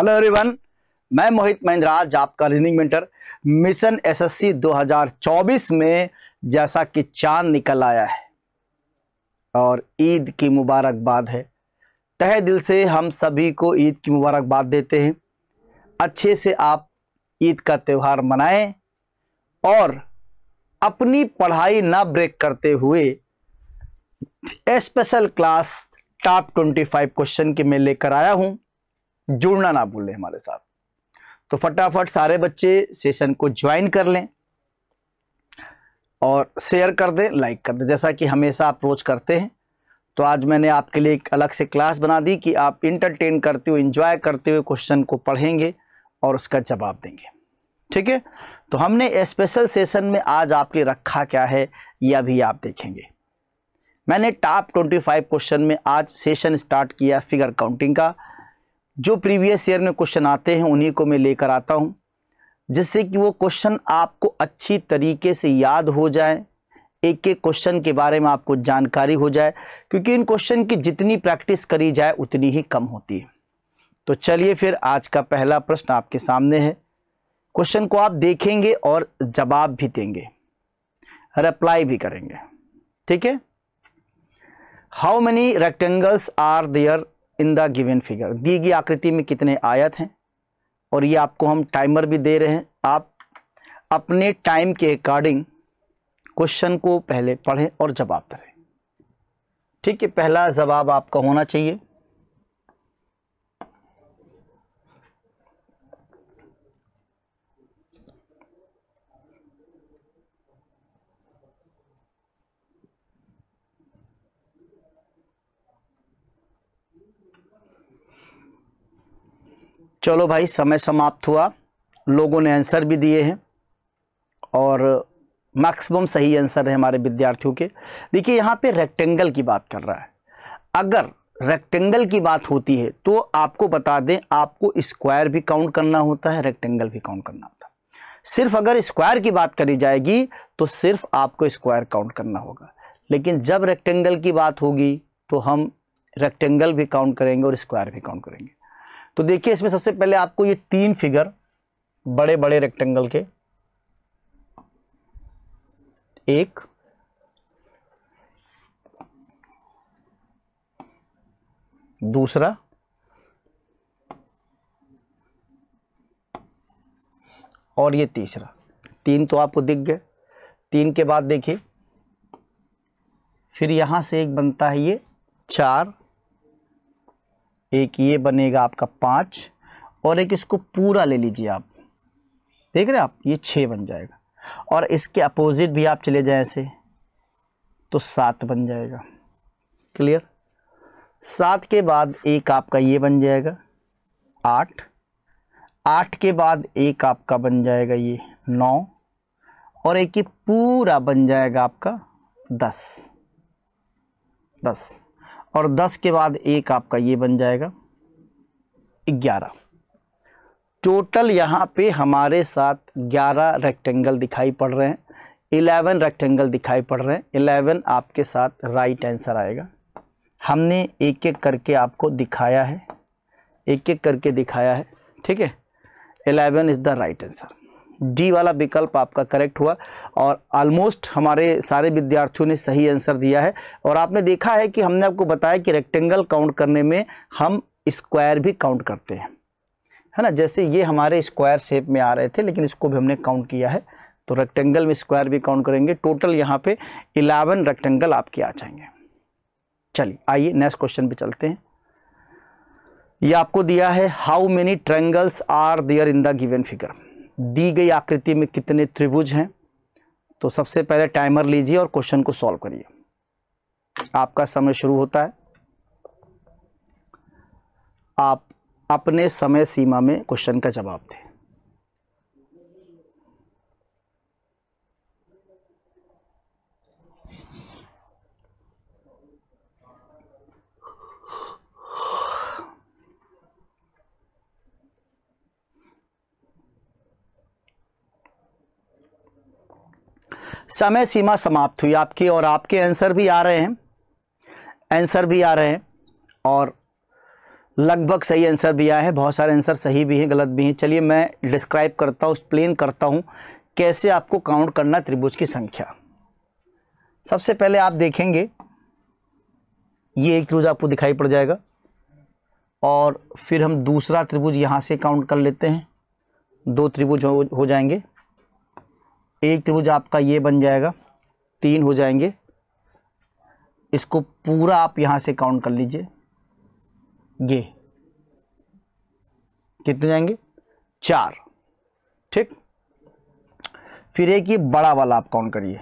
Hello everyone, मैं मोहित महेंद्र, आज आपका रीजनिंग मेंटर। मिशन एसएससी 2024 में जैसा कि चांद निकल आया है और ईद की मुबारकबाद है। तहे दिल से हम सभी को ईद की मुबारकबाद देते हैं। अच्छे से आप ईद का त्यौहार मनाएं और अपनी पढ़ाई ना ब्रेक करते हुए स्पेशल क्लास टॉप 25 क्वेश्चन के मैं लेकर आया हूं। जुड़ना ना भूलें हमारे साथ। तो फटाफट सारे बच्चे सेशन को ज्वाइन कर लें और शेयर कर दें, लाइक कर दें, जैसा कि हमेशा आप रोज करते हैं। तो आज मैंने आपके लिए एक अलग से क्लास बना दी कि आप इंटरटेन करते हुए, एंजॉय करते हुए क्वेश्चन को पढ़ेंगे और उसका जवाब देंगे। ठीक है, तो हमने स्पेशल सेशन में आज आपके लिए रखा क्या है यह भी आप देखेंगे। मैंने टॉप 25 क्वेश्चन में आज सेशन स्टार्ट किया फिगर काउंटिंग का। जो प्रीवियस ईयर में क्वेश्चन आते हैं उन्हीं को मैं लेकर आता हूं, जिससे कि वो क्वेश्चन आपको अच्छी तरीके से याद हो जाए, एक एक क्वेश्चन के बारे में आपको जानकारी हो जाए, क्योंकि इन क्वेश्चन की जितनी प्रैक्टिस करी जाए उतनी ही कम होती है। तो चलिए फिर आज का पहला प्रश्न आपके सामने है। क्वेश्चन को आप देखेंगे और जवाब भी देंगे, रिप्लाई भी करेंगे। ठीक है। How many rectangles are there in the given figure. दी गई आकृति में कितने आयत हैं, और ये आपको हम टाइमर भी दे रहे हैं। आप अपने टाइम के अकॉर्डिंग क्वेश्चन को पहले पढ़ें और जवाब दें। ठीक है, पहला जवाब आपका होना चाहिए चलो भाई, समय समाप्त हुआ। लोगों ने आंसर भी दिए हैं और मैक्सिमम सही आंसर है हमारे विद्यार्थियों के। देखिए यहाँ पे रेक्टेंगल की बात कर रहा है। अगर रेक्टेंगल की बात होती है तो आपको बता दें, आपको स्क्वायर भी काउंट करना होता है, रेक्टेंगल भी काउंट करना होता है। सिर्फ अगर स्क्वायर की बात करी जाएगी तो सिर्फ आपको स्क्वायर काउंट करना होगा, लेकिन जब रेक्टेंगल की बात होगी तो हम रेक्टेंगल भी काउंट करेंगे और स्क्वायर भी काउंट करेंगे। तो देखिए, इसमें सबसे पहले आपको ये 3 फिगर बड़े बड़े रेक्टेंगल के, एक, दूसरा और ये तीसरा। 3 तो आपको दिख गए। 3 के बाद देखिए फिर यहां से एक बनता है ये 4, एक ये बनेगा आपका 5, और एक इसको पूरा ले लीजिए आप, देख रहे हैं आप, ये 6 बन जाएगा। और इसके अपोजिट भी आप चले जाएं ऐसे तो 7 बन जाएगा। क्लियर। 7 के बाद एक आपका ये बन जाएगा 8, 8 के बाद एक आपका बन जाएगा ये 9, और एक ये पूरा बन जाएगा आपका 10, और 10 के बाद एक आपका ये बन जाएगा 11। टोटल यहाँ पे हमारे साथ 11 रेक्टेंगल दिखाई पड़ रहे हैं, 11 रेक्टेंगल दिखाई पड़ रहे हैं। 11 आपके साथ राइट आंसर आएगा। हमने एक एक करके आपको दिखाया है, एक एक करके दिखाया है। ठीक है, 11 is the right answer. D वाला विकल्प आपका करेक्ट हुआ और ऑलमोस्ट हमारे सारे विद्यार्थियों ने सही आंसर दिया है। और आपने देखा है कि हमने आपको बताया कि रेक्टेंगल काउंट करने में हम स्क्वायर भी काउंट करते हैं, है ना। जैसे ये हमारे स्क्वायर शेप में आ रहे थे, लेकिन इसको भी हमने काउंट किया है, तो रेक्टेंगल में स्क्वायर भी काउंट करेंगे। टोटल यहाँ पे 11 रेक्टेंगल आपके आ जाएंगे। चलिए आइए नेक्स्ट क्वेश्चन पे चलते हैं। ये आपको दिया है, how many triangles are there in the given figure. दी गई आकृति में कितने त्रिभुज हैं। तो सबसे पहले टाइमर लीजिए और क्वेश्चन को सॉल्व करिए। आपका समय शुरू होता है। आप अपने समय सीमा में क्वेश्चन का जवाब दें। समय सीमा समाप्त हुई आपकी, और आपके आंसर भी आ रहे हैं, और लगभग सही आंसर भी आया है, बहुत सारे आंसर सही भी हैं, गलत भी हैं। चलिए मैं डिस्क्राइब करता हूँ, एक्सप्लेन करता हूँ कैसे आपको काउंट करना त्रिभुज की संख्या। सबसे पहले आप देखेंगे ये एक त्रिभुज आपको दिखाई पड़ जाएगा, और फिर हम दूसरा त्रिभुज यहाँ से काउंट कर लेते हैं। 2 त्रिभुज हो जाएंगे। एक त्रिभुज आपका ये बन जाएगा, 3 हो जाएंगे। इसको पूरा आप यहाँ से काउंट कर लीजिए, ये कितने जाएंगे, 4। ठीक, फिर एक ये बड़ा वाला आप काउंट करिए,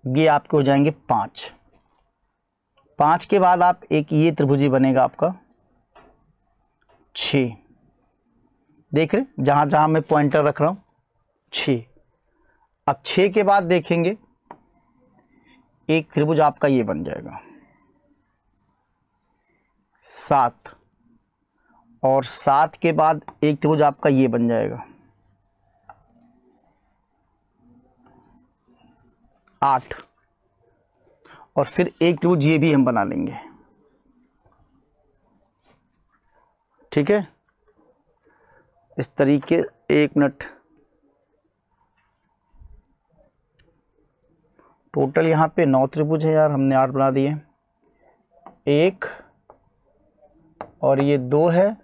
ये आपके हो जाएंगे 5। 5 के बाद आप एक ये त्रिभुज बनेगा आपका 6। देख रहे जहां जहां मैं पॉइंटर रख रहा हूं, 6। अब 6 के बाद देखेंगे एक त्रिभुज आपका ये बन जाएगा 7, और 7 के बाद एक त्रिभुज आपका ये बन जाएगा 8, और फिर एक त्रिभुज ये भी हम बना लेंगे। ठीक है, इस तरीके, 1 मिनट, टोटल यहाँ पे 9 त्रिभुज है यार, हमने 8 बना दिए। 1 और ये 2 है,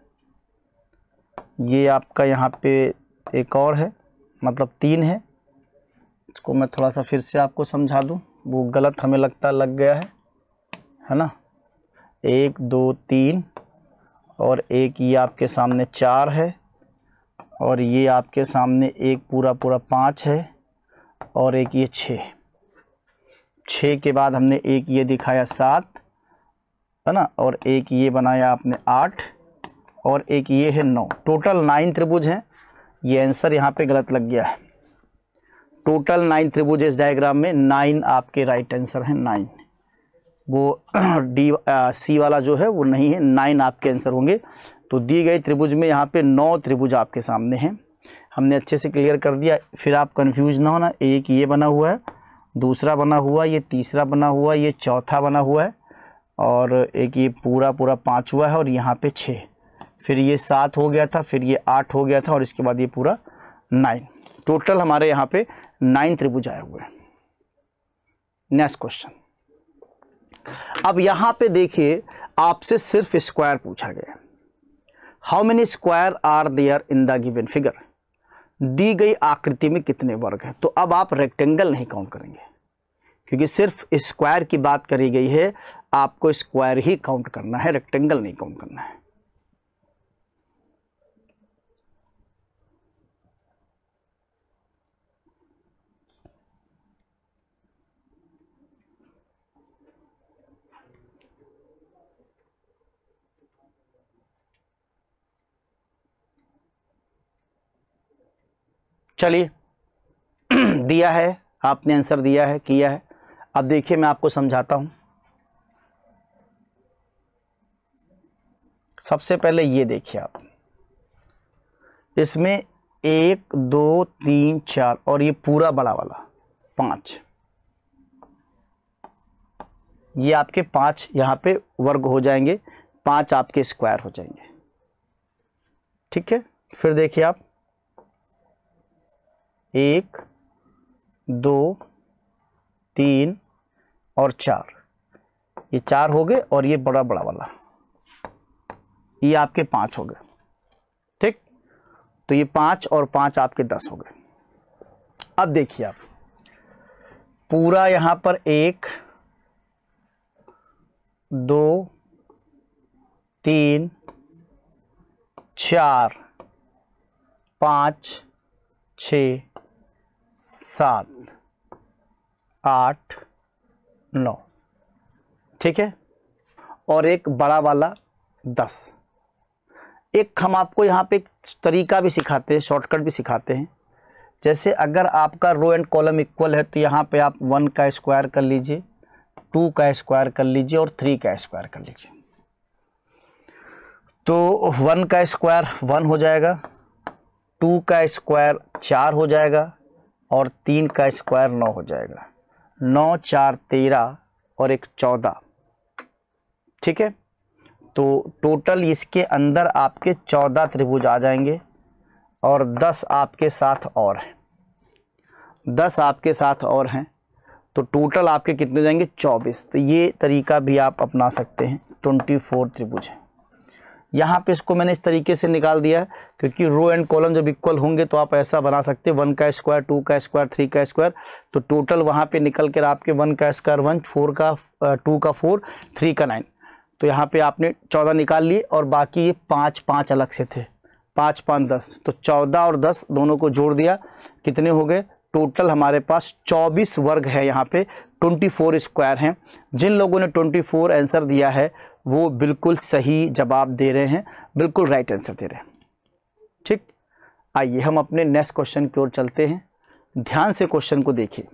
ये आपका यहाँ पे एक और है, मतलब 3 है। इसको मैं थोड़ा सा फिर से आपको समझा दूँ, वो गलत हमें लगता लग गया है ना। 1 2 3, और एक ये आपके सामने 4 है, और ये आपके सामने एक पूरा 5 है, और एक ये 6। 6 के बाद हमने एक ये दिखाया 7 है ना, और एक ये बनाया आपने 8, और एक ये है 9। टोटल 9 त्रिभुज हैं। ये आंसर यहाँ पे गलत लग गया है। टोटल 9 त्रिभुज इस डायग्राम में, 9 आपके राइट आंसर हैं। 9, वो सी वाला जो है वो नहीं है, 9 आपके आंसर होंगे। तो दी गई त्रिभुज में यहाँ पे 9 त्रिभुज आपके सामने हैं। हमने अच्छे से क्लियर कर दिया, फिर आप कंफ्यूज ना होना। एक ये बना हुआ है, दूसरा बना हुआ, ये तीसरा बना हुआ, ये चौथा बना हुआ है, और एक ये पूरा 5 हुआ है, और यहाँ पे 6, फिर ये 7 हो गया था, फिर ये 8 हो गया था, और इसके बाद ये पूरा 9। टोटल हमारे यहाँ पे 9 त्रिभुज आए हुए हैं। Next question. अब यहाँ पे देखिए आपसे सिर्फ स्क्वायर पूछा गया। How many square are there in the given figure. दी गई आकृति में कितने वर्ग हैं। तो अब आप रेक्टेंगल नहीं काउंट करेंगे, क्योंकि सिर्फ स्क्वायर की बात करी गई है। आपको स्क्वायर ही काउंट करना है, रेक्टेंगल नहीं काउंट करना है। चलिए दिया है, आपने आंसर दिया है, किया है। अब देखिए मैं आपको समझाता हूं। सबसे पहले ये देखिए आप, इसमें 1 2 3 4, और ये पूरा बड़ा वाला 5, ये आपके 5 यहाँ पे वर्ग हो जाएंगे, 5 आपके स्क्वायर हो जाएंगे। ठीक है, फिर देखिए आप 1 2 3 और 4, ये 4 हो गए, और ये बड़ा वाला ये आपके 5 हो गए। ठीक, तो ये 5 और 5 आपके 10 हो गए। अब देखिए आप पूरा यहां पर 1 2 3 4 5 6 7 8 9, ठीक है, और एक बड़ा वाला 10। एक हम आपको यहाँ पे एक तरीका भी सिखाते हैं, शॉर्टकट भी सिखाते हैं। जैसे अगर आपका रो एंड कॉलम इक्वल है तो यहाँ पे आप 1 का स्क्वायर कर लीजिए, 2 का स्क्वायर कर लीजिए, और 3 का स्क्वायर कर लीजिए। तो 1 का स्क्वायर 1 हो जाएगा, 2 का स्क्वायर 4 हो जाएगा, और 3 का स्क्वायर 9 हो जाएगा। 9 4 13 और एक 14, ठीक है, तो टोटल इसके अंदर आपके 14 त्रिभुज आ जाएंगे और 10 आपके साथ और हैं, 10 आपके साथ और हैं, तो टोटल आपके कितने जाएंगे 24। तो ये तरीका भी आप अपना सकते हैं। 24 त्रिभुज है। यहाँ पे इसको मैंने इस तरीके से निकाल दिया है, क्योंकि रो एंड कॉलम जब इक्वल होंगे तो आप ऐसा बना सकते हैं 1 का स्क्वायर, 2 का स्क्वायर, 3 का स्क्वायर, तो टोटल वहाँ पे निकल कर आपके 1 का स्क्वायर 1, 4 का 2 का 4, 3 का 9, तो यहाँ पे आपने 14 निकाल लिए और बाकी ये 5 अलग से थे, 5 5 10, तो 14 और 10 दोनों को जोड़ दिया, कितने हो गए टोटल हमारे पास 24 वर्ग है। यहाँ पे 24 स्क्वायर हैं। जिन लोगों ने 24 आंसर दिया है वो बिल्कुल सही जवाब दे रहे हैं, बिल्कुल राइट आंसर दे रहे हैं। ठीक, आइए हम अपने नेक्स्ट क्वेश्चन की ओर चलते हैं। ध्यान से क्वेश्चन को देखिए।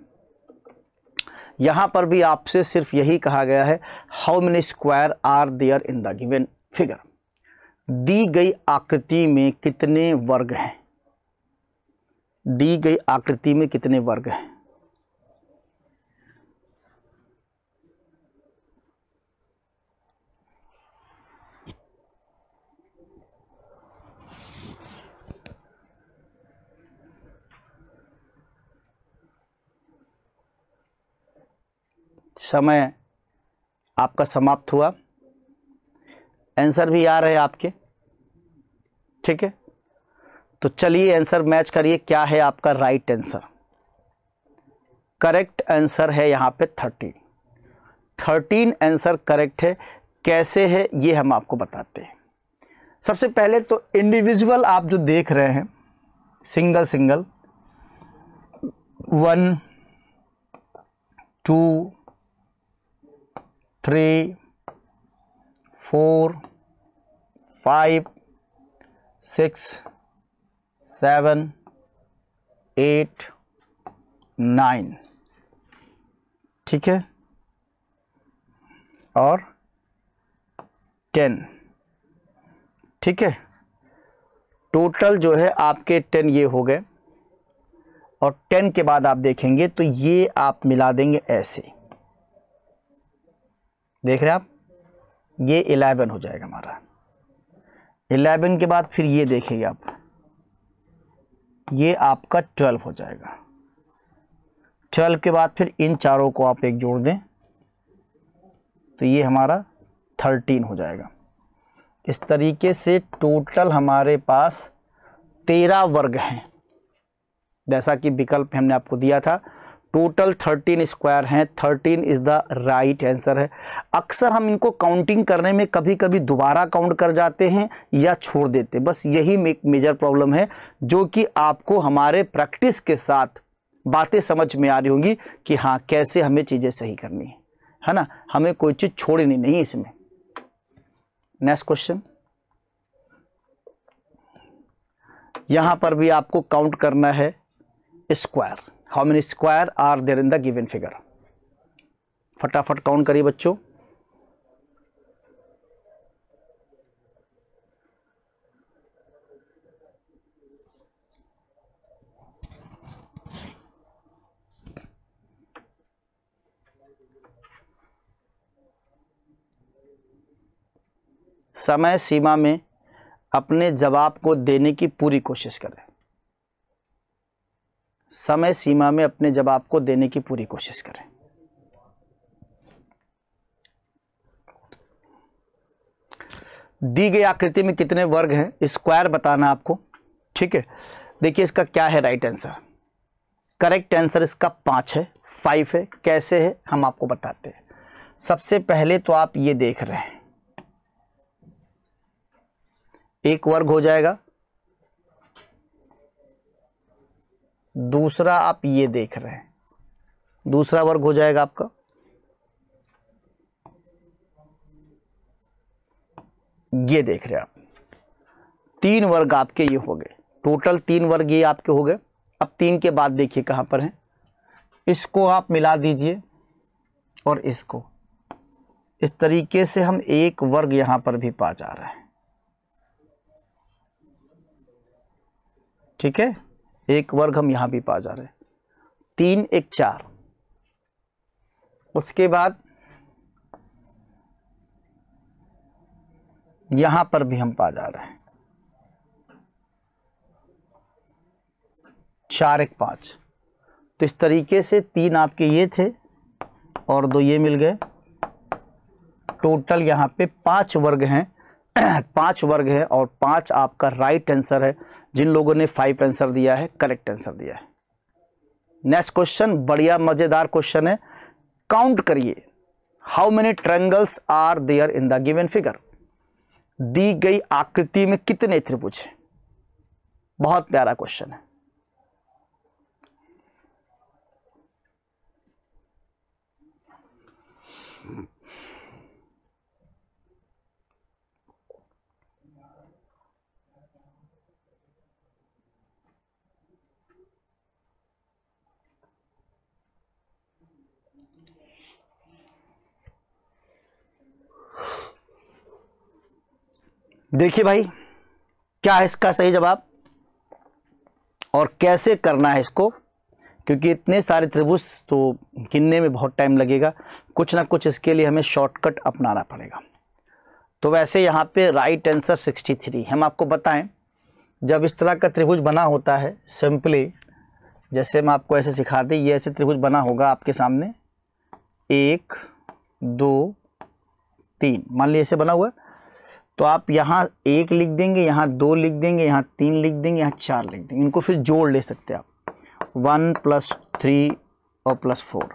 यहाँ पर भी आपसे सिर्फ यही कहा गया है, how many square are there in the given figure. दी गई आकृति में कितने वर्ग हैं, दी गई आकृति में कितने वर्ग हैं। समय आपका समाप्त हुआ, आंसर भी आ रहे हैं आपके। ठीक है, तो चलिए आंसर मैच करिए, क्या है आपका राइट आंसर। करेक्ट आंसर है यहाँ पे 13 आंसर करेक्ट है। कैसे है ये हम आपको बताते हैं। सबसे पहले तो इंडिविजुअल आप जो देख रहे हैं, सिंगल सिंगल 1 2 3 4 5 6 7 8 9, ठीक है, और 10, ठीक है। टोटल जो है आपके 10 ये हो गए, और 10 के बाद आप देखेंगे तो ये आप मिला देंगे ऐसे, देख रहे हैं आप, ये 11 हो जाएगा हमारा। 11 के बाद फिर ये देखेंगे आप, ये आपका 12 हो जाएगा। 12 के बाद फिर इन चारों को आप एक जोड़ दें तो ये हमारा 13 हो जाएगा। इस तरीके से टोटल हमारे पास 13 वर्ग हैं, जैसा कि विकल्प हमने आपको दिया था। टोटल 13 स्क्वायर हैं। 13 इज द राइट आंसर है। अक्सर हम इनको काउंटिंग करने में कभी कभी दोबारा काउंट कर जाते हैं या छोड़ देते, बस यही एक मेजर प्रॉब्लम है, जो कि आपको हमारे प्रैक्टिस के साथ बातें समझ में आ रही होंगी कि हाँ कैसे हमें चीज़ें सही करनी है ना, हमें कोई चीज़ छोड़नी नहीं इसमें। नेक्स्ट क्वेश्चन, यहां पर भी आपको काउंट करना है square. How many square are there in the given figure. फटाफट काउंट करिए बच्चों। समय सीमा में अपने जवाब को देने की पूरी कोशिश करें। समय सीमा में अपने जवाब को देने की पूरी कोशिश करें। दी गई आकृति में कितने वर्ग हैं, स्क्वायर बताना आपको। ठीक है, देखिए इसका क्या है राइट आंसर। करेक्ट आंसर इसका 5 है, 5 है। कैसे है हम आपको बताते हैं। सबसे पहले तो आप ये देख रहे हैं, एक वर्ग हो जाएगा। दूसरा आप ये देख रहे हैं, दूसरा वर्ग हो जाएगा आपका। ये देख रहे हैं आप, 3 वर्ग आपके ये हो गए। टोटल 3 वर्ग ये आपके हो गए। अब 3 के बाद देखिए कहां पर है, इसको आप मिला दीजिए और इसको, इस तरीके से हम एक वर्ग यहां पर भी पा जा रहे हैं। ठीक है, एक वर्ग हम यहां भी पा जा रहे हैं। 3 1 4। उसके बाद यहां पर भी हम पा जा रहे हैं 4 1 5। तो इस तरीके से 3 आपके ये थे और 2 ये मिल गए। टोटल यहाँ पे 5 वर्ग हैं 5 वर्ग है और 5 आपका राइट आंसर है। जिन लोगों ने 5 आंसर दिया है करेक्ट आंसर दिया है। नेक्स्ट क्वेश्चन बढ़िया मजेदार क्वेश्चन है। काउंट करिए how many triangles are there in the given figure. दी गई आकृति में कितने त्रिभुज हैं। बहुत प्यारा क्वेश्चन है। देखिए भाई क्या है इसका सही जवाब और कैसे करना है इसको, क्योंकि इतने सारे त्रिभुज तो गिनने में बहुत टाइम लगेगा। कुछ ना कुछ इसके लिए हमें शॉर्टकट अपनाना पड़ेगा। तो वैसे यहाँ पे राइट आंसर 63। हम आपको बताएं जब इस तरह का त्रिभुज बना होता है सिंपली, जैसे हम आपको ऐसे सिखा दें, ये ऐसे त्रिभुज बना होगा आपके सामने 1 2 3, मान लीजिए ऐसे बना हुआ है। तो आप यहाँ 1 लिख देंगे, यहाँ 2 लिख देंगे, यहाँ 3 लिख देंगे, यहाँ 4 लिख देंगे। इनको फिर जोड़ ले सकते हैं आप 1 + 3 और +4।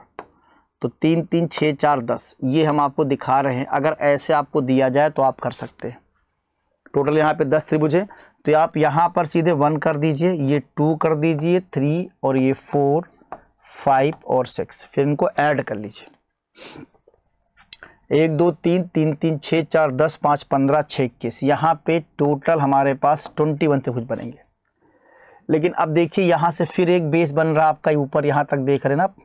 तो 3 3 6 4 10 ये हम आपको दिखा रहे हैं। अगर ऐसे आपको दिया जाए तो आप कर सकते हैं। टोटल यहाँ पे 10 त्रिभुज है। तो आप यहाँ पर सीधे 1 कर दीजिए, ये 2 कर दीजिए, 3 और ये 4 5 और 6। फिर इनको ऐड कर लीजिए 1 2 3 3 3 6 4 10 5 15 6 21। यहाँ पे टोटल हमारे पास 21 त्रिभुज बनेंगे। लेकिन अब देखिए यहाँ से फिर एक बेस बन रहा है आपका ऊपर, यहाँ तक देख रहे हैं ना आप।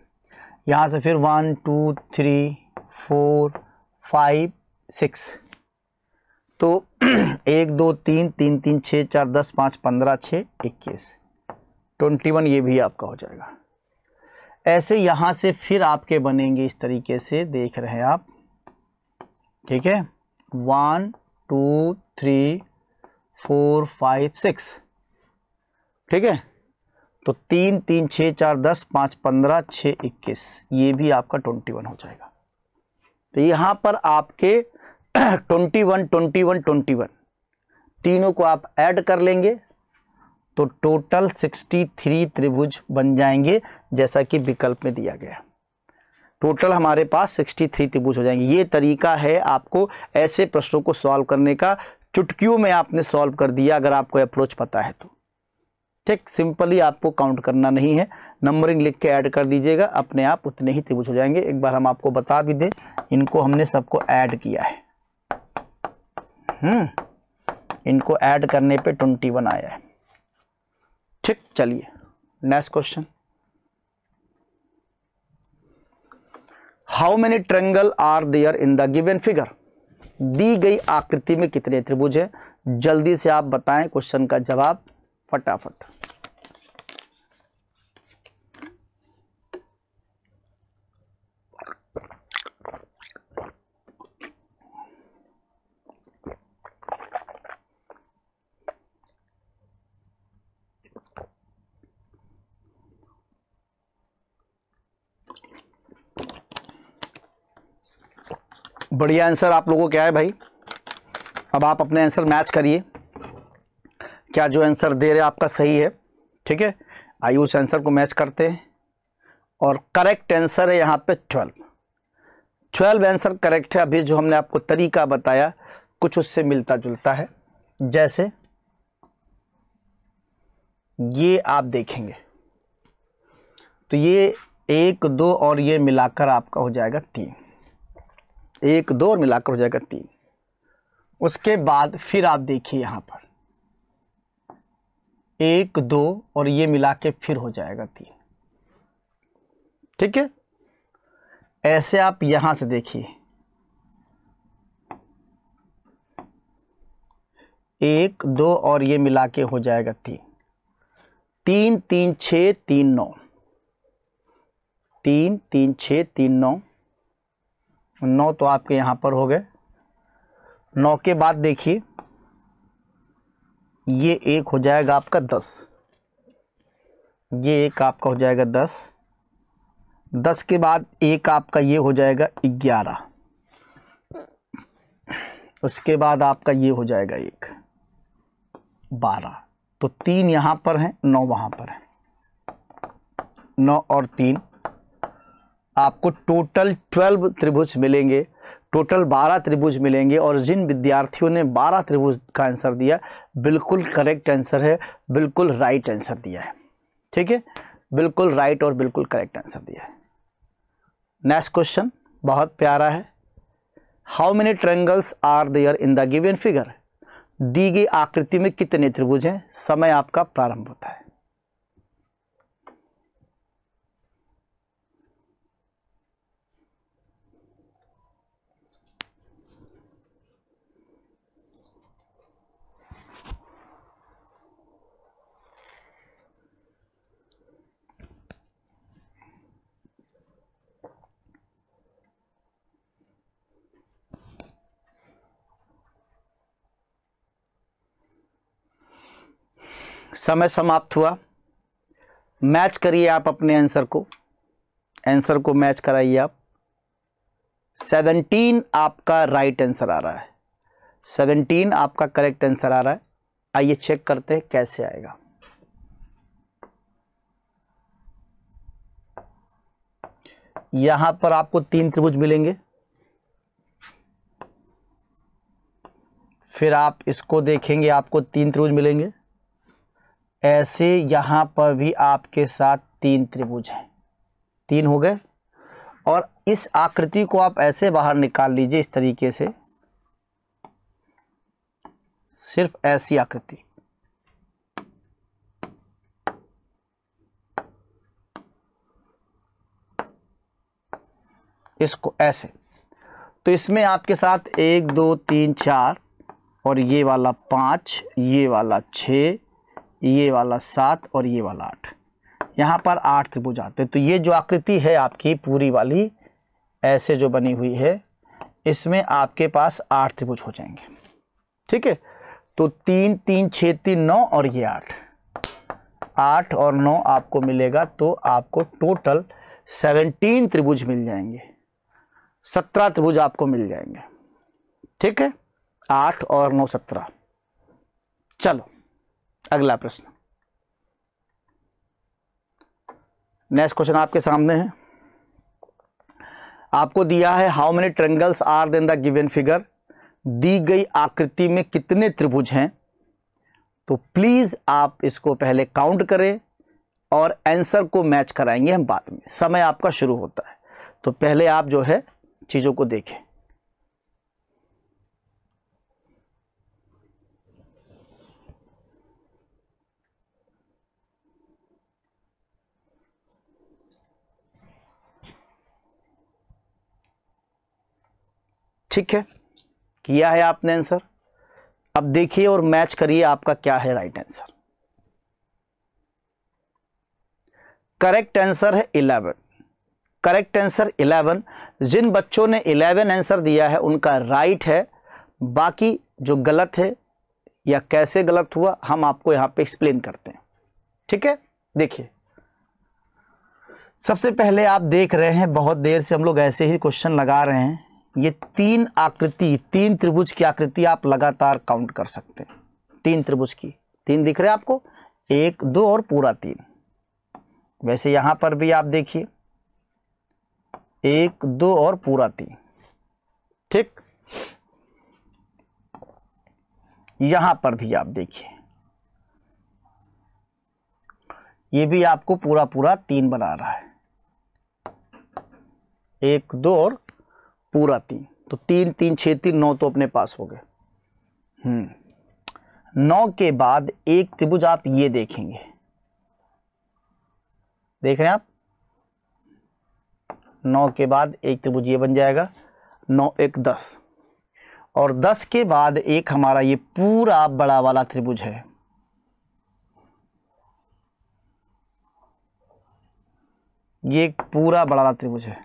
यहाँ से फिर 1 2 3 4 5 6। तो 1 2 3 3 3 6 4 10 5 15 6 21 21 ये भी आपका हो जाएगा। ऐसे यहाँ से फिर आपके बनेंगे इस तरीके से, देख रहे हैं आप, ठीक है। 1 2 3 4 5 6, ठीक है। तो 3 3 6 4 10 5 15 6 21 ये भी आपका 21 हो जाएगा। तो यहाँ पर आपके 21 21 21 तीनों को आप ऐड कर लेंगे तो टोटल 63 त्रिभुज बन जाएंगे, जैसा कि विकल्प में दिया गया। टोटल हमारे पास 63 त्रिभुज हो जाएंगे। ये तरीका है आपको ऐसे प्रश्नों को सॉल्व करने का। चुटकियों में आपने सॉल्व कर दिया अगर आपको अप्रोच पता है तो, ठीक। सिंपली आपको काउंट करना नहीं है, नंबरिंग लिख के ऐड कर दीजिएगा, अपने आप उतने ही त्रिभुज हो जाएंगे। एक बार हम आपको बता भी दें, इनको हमने सबको ऐड किया है। इनको ऐड करने पे 21 आया है, ठीक। चलिए next question. How many triangle are there in the given figure. दी गई आकृति में कितने त्रिभुज है। जल्दी से आप बताएं क्वेश्चन का जवाब फटाफट। बढ़िया आंसर आप लोगों को क्या है भाई। अब आप अपने आंसर मैच करिए, क्या जो आंसर दे रहे आपका सही है, ठीक है। आइए उस आंसर को मैच करते हैं। और करेक्ट आंसर है यहाँ पे 12 आंसर करेक्ट है। अभी जो हमने आपको तरीका बताया कुछ उससे मिलता जुलता है। जैसे ये आप देखेंगे तो ये 1 2 और ये मिलाकर आपका हो जाएगा 3। 1 2 और मिलाकर हो जाएगा 3। उसके बाद फिर आप देखिए यहाँ पर 1 2 और ये मिला के फिर हो जाएगा 3, ठीक है। ऐसे आप यहां से देखिए 1 2 और ये मिला के हो जाएगा 3 3 3 6 3 9 3 3 6 3 9 9 तो आपके यहां पर हो गए। 9 के बाद देखिए ये एक हो जाएगा आपका 10, ये एक आपका हो जाएगा 10, 10 के बाद एक आपका ये हो जाएगा 11, उसके बाद आपका ये हो जाएगा एक 12, तो 3 यहाँ पर हैं, 9 वहाँ पर है, 9 और 3 आपको टोटल 12 त्रिभुज मिलेंगे, टोटल 12 त्रिभुज मिलेंगे। और जिन विद्यार्थियों ने 12 त्रिभुज का आंसर दिया बिल्कुल करेक्ट आंसर है, बिल्कुल राइट आंसर दिया है, ठीक है, बिल्कुल राइट और बिल्कुल करेक्ट आंसर दिया है। नेक्स्ट क्वेश्चन बहुत प्यारा है। How many triangles are there in the given figure? दी गई आकृति में कितने त्रिभुज हैं? समय आपका प्रारंभ होता है। समय समाप्त हुआ। मैच करिए आप अपने आंसर को मैच कराइए आप। 17 आपका राइट आंसर आ रहा है, 17 आपका करेक्ट आंसर आ रहा है। आइए चेक करते हैं कैसे आएगा। यहां पर आपको 3 त्रिभुज मिलेंगे, फिर आप इसको देखेंगे आपको 3 त्रिभुज मिलेंगे, ऐसे यहां पर भी आपके साथ 3 त्रिभुज हैं, 3 हो गए। और इस आकृति को आप ऐसे बाहर निकाल लीजिए इस तरीके से, सिर्फ ऐसी आकृति, इसको ऐसे, तो इसमें आपके साथ 1 2 3 4 और ये वाला 5, ये वाला 6, ये वाला 7 और ये वाला 8, यहाँ पर 8 त्रिभुज आते हैं। तो ये जो आकृति है आपकी पूरी वाली ऐसे जो बनी हुई है, इसमें आपके पास 8 त्रिभुज हो जाएंगे, ठीक है। तो 3 3 6 3 9 और ये 8 और 9 आपको मिलेगा, तो आपको टोटल 17 त्रिभुज मिल जाएंगे, 17 त्रिभुज आपको मिल जाएंगे, ठीक है। 8 और 9 17। चलो अगला प्रश्न, नेक्स्ट क्वेश्चन आपके सामने है। आपको दिया है how many triangles are then the given figure? दी गई आकृति में कितने त्रिभुज हैं? तो प्लीज आप इसको पहले काउंट करें और आंसर को मैच कराएंगे हम बाद में। समय आपका शुरू होता है, तो पहले आप जो है चीजों को देखें। ठीक है, किया है आपने आंसर। अब देखिए और मैच करिए आपका क्या है राइट आंसर। करेक्ट आंसर है 11, करेक्ट आंसर 11। जिन बच्चों ने 11 आंसर दिया है उनका राइट है, बाकी जो गलत है या कैसे गलत हुआ हम आपको यहां पे एक्सप्लेन करते हैं, ठीक है। देखिए सबसे पहले आप देख रहे हैं, बहुत देर से हम लोग ऐसे ही क्वेश्चन लगा रहे हैं। ये 3 आकृति, 3 त्रिभुज की आकृति आप लगातार काउंट कर सकते हैं। 3 त्रिभुज की, 3 दिख रहे हैं आपको, 1 2 और पूरा 3। वैसे यहां पर भी आप देखिए 1 2 और पूरा 3, ठीक। यहां पर भी आप देखिए, ये भी आपको पूरा पूरा 3 बना रहा है, 1 2 और पूरा 3। तो 3 3 6 3 9 तो अपने पास हो गए। 9 के बाद एक त्रिभुज आप ये देखेंगे, देख रहे हैं आप, 9 के बाद एक त्रिभुज ये बन जाएगा, 9 1 10, और 10 के बाद एक हमारा ये पूरा बड़ा वाला त्रिभुज है, ये एक पूरा बड़ा वाला त्रिभुज है।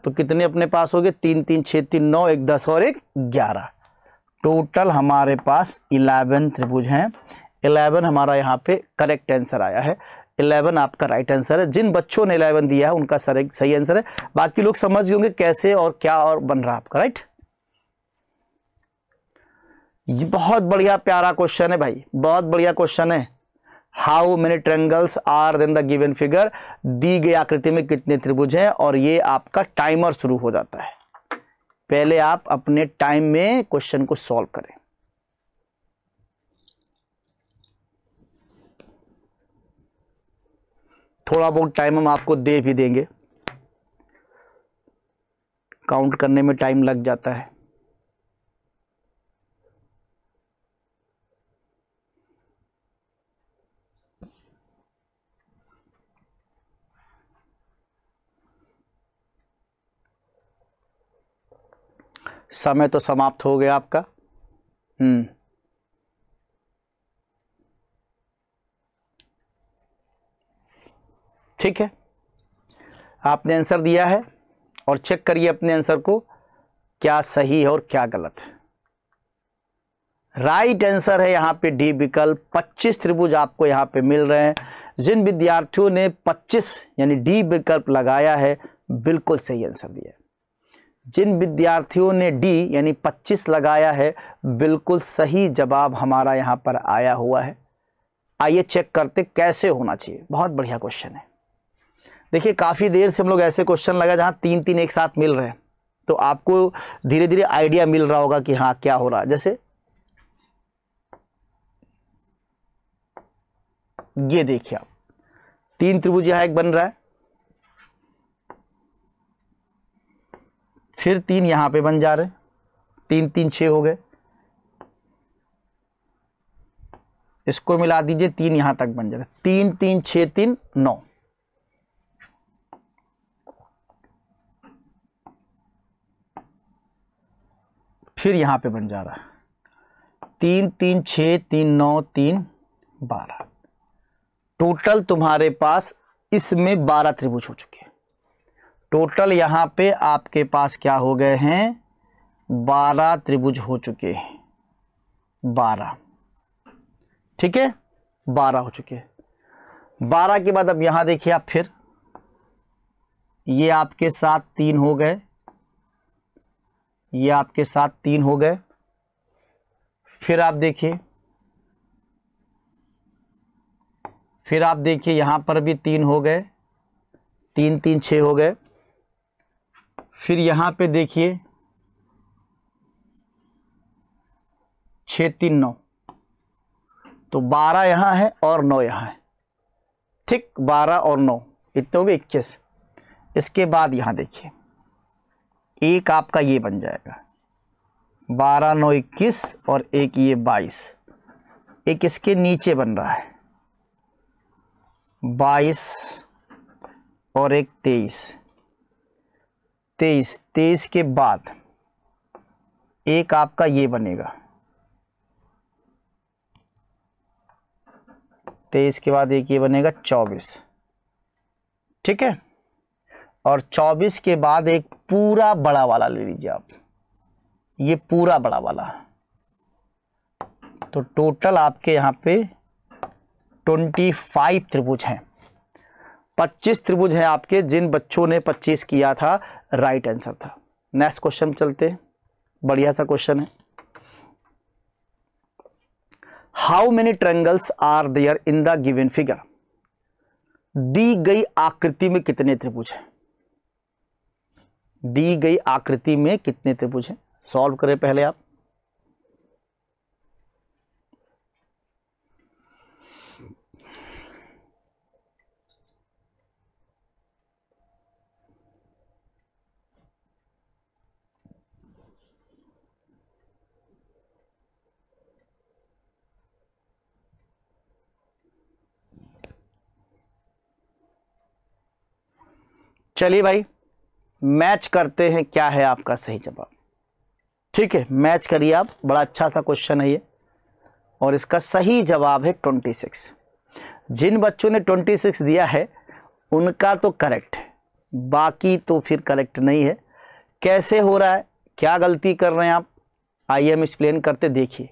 तो कितने अपने पास हो गए? 3 3 6 3 9, 1 10 और 1 11। टोटल हमारे पास 11 त्रिभुज हैं। 11 हमारा यहाँ पे करेक्ट आंसर आया है। 11 आपका राइट आंसर है। जिन बच्चों ने 11 दिया है उनका सही आंसर है। बाकी लोग समझ गए होंगे कैसे और क्या और बन रहा आपका, राइट। ये बहुत बढ़िया प्यारा क्वेश्चन है भाई, बहुत बढ़िया क्वेश्चन है। How many triangles are then the given figure, दी गई आकृति में कितने त्रिभुज हैं, और ये आपका टाइमर शुरू हो जाता है। पहले आप अपने टाइम में क्वेश्चन को सॉल्व करें। थोड़ा बहुत टाइम हम आपको दे भी देंगे, काउंट करने में टाइम लग जाता है। समय तो समाप्त हो गया आपका। ठीक है, आपने आंसर दिया है और चेक करिए अपने आंसर को, क्या सही है और क्या गलत है। राइट आंसर है यहाँ पे डी विकल्प। 25 त्रिभुज आपको यहाँ पे मिल रहे हैं। जिन विद्यार्थियों ने 25 यानी डी विकल्प लगाया है, बिल्कुल सही आंसर दिया है। जिन विद्यार्थियों ने डी यानी 25 लगाया है, बिल्कुल सही जवाब हमारा यहाँ पर आया हुआ है। आइए चेक करते कैसे होना चाहिए। बहुत बढ़िया क्वेश्चन है। देखिए, काफ़ी देर से हम लोग ऐसे क्वेश्चन लगा जहाँ 3-3 एक साथ मिल रहे हैं, तो आपको धीरे धीरे आइडिया मिल रहा होगा कि हाँ क्या हो रहा है। जैसे ये देखिए आप, 3 त्रिभुज यहाँ एक बन रहा है, फिर 3 यहां पे बन जा रहे हैं, 3 3 6 हो गए। इसको मिला दीजिए, 3 यहां तक बन जा रहे हैं, 3 3 6 3 9। फिर यहां पे बन जा रहा है 3 3 6 3 9 3 12। टोटल तुम्हारे पास इसमें 12 त्रिभुज हो चुके हैं। टोटल यहां पे आपके पास क्या हो गए हैं, 12 त्रिभुज हो चुके हैं। 12, ठीक है, 12 हो चुके हैं। 12 के बाद अब यहां देखिए आप, फिर ये आपके साथ 3 हो गए, ये आपके साथ 3 हो गए। फिर आप देखिए, यहां पर भी 3 हो गए, 3 3 6 हो गए। फिर यहां पे देखिए 6 3 9, तो 12 यहां है और 9 यहां है, ठीक। 12 और 9 इतने हो गए 21। इसके बाद यहां देखिए, एक आपका ये बन जाएगा 12 9 21, और एक ये 22। एक इसके नीचे बन रहा है 22, और एक 23। 23 के बाद एक आपका ये बनेगा, 23 के बाद एक ये बनेगा 24, ठीक है। और 24 के बाद एक पूरा बड़ा वाला ले लीजिए आप, ये पूरा बड़ा वाला। तो टोटल आपके यहाँ पे 25 त्रिभुज हैं। 25 त्रिभुज हैं आपके। जिन बच्चों ने 25 किया था, राइट आंसर था। नेक्स्ट क्वेश्चन चलते हैं, बढ़िया सा क्वेश्चन है। How many triangles are there in the given figure, दी गई आकृति में कितने त्रिभुज हैं। दी गई आकृति में कितने त्रिभुज हैं, सॉल्व करें पहले आप। चलिए भाई, मैच करते हैं क्या है आपका सही जवाब। ठीक है, मैच करिए आप। बड़ा अच्छा सा क्वेश्चन है ये, और इसका सही जवाब है 26। जिन बच्चों ने 26 दिया है उनका तो करेक्ट है, बाकी तो फिर करेक्ट नहीं है। कैसे हो रहा है, क्या गलती कर रहे हैं आप, आइए हम एक्सप्लेन करते, देखिए।